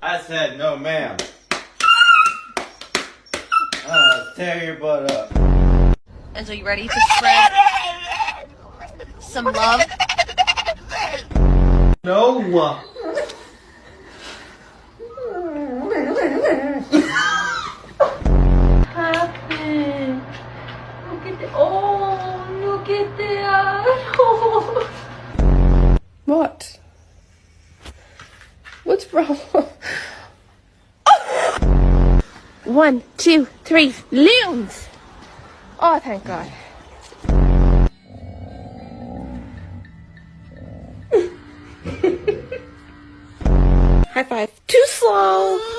I said no, ma'am. Tear your butt up. And so you ready to spread some love? No. Happened. Look at the, oh, look at that. What? What's wrong? 1, 2, 3, loons! Oh, thank God. High five. Too slow.